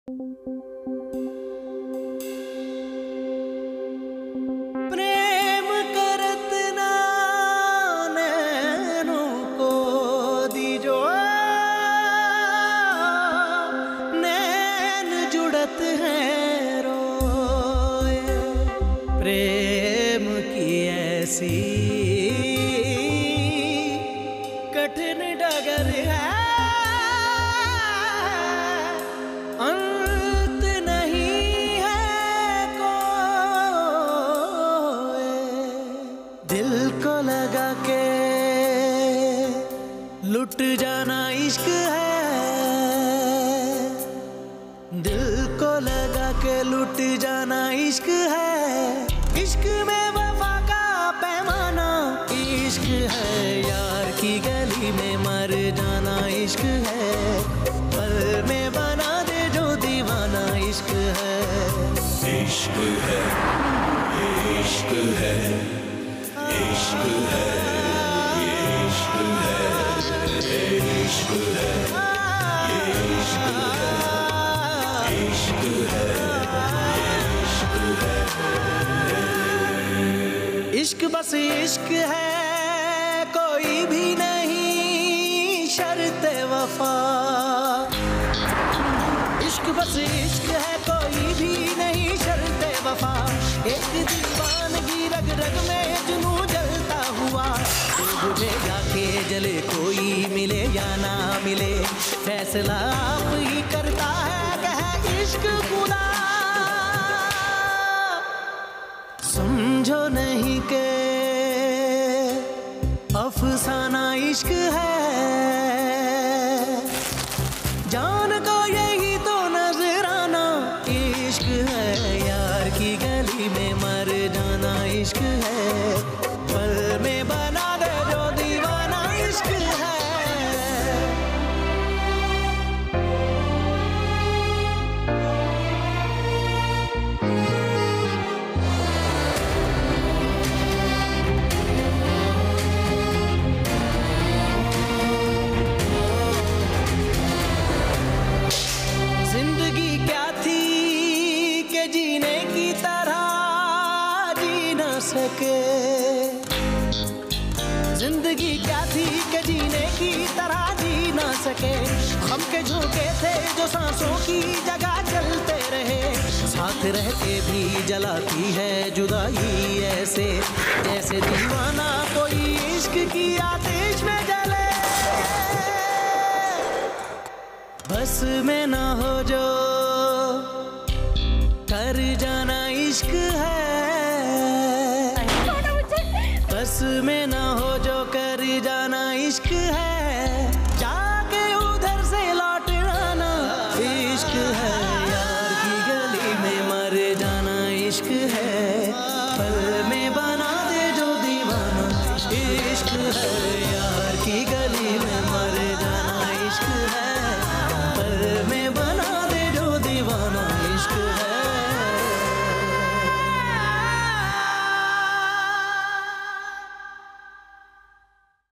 प्रेम करत ना नैनों को दीजो, नैन जुड़त है रोए। प्रेम की ऐसी कठिन डगर है, अंत नहीं है कोई। दिल को लगा के लुट जाना इश्क है, दिल को लगा के लुट जाना इश्क है। इश्क में वफा का पैमाना इश्क है, यार की गली में मर जाना इश्क है। पल में बना दे जो दीवाना इश्क है। इश्क है, इश्क है, इश्क है, इश्क है, इश्क है, इश्क है, इश्क है, इश्क है। इश्क बस इश्क है, कोई भी नहीं शर्ते वफा। इश्क बस इश्क है, कोई भी नहीं शर्ते वफा। एक दीवानगी रग रग में जुनू जलता हुआ, बुझेगा के जले कोई मिले या ना मिले। फैसला आप ही करता है कह इश्क खुदा। समझो नहीं के अफसाना इश्क है, जान को यही तो नजराना इश्क है। यार की गली में मर जाना इश्क है, पल में बना दे जो दीवाना इश्क है। जिंदगी क्या थी के जीने की तरह जी ना सके। जिंदगी क्या थी के जीने की तरह जी ना सके। हम के झोंके थे जो सांसों की जगह चलते रहे। साथ रहते भी जलाती है जुदाई ऐसे, जैसे दीवाना कोई इश्क की आतिश में जले। बस में ना हो जो कर जाना इश्क है, बस में ना हो जो कर जाना इश्क है। जाके उधर से लौट आना इश्क है, यार की गली में मर जाना इश्क है। पल में बना दे जो दीवाना इश्क है।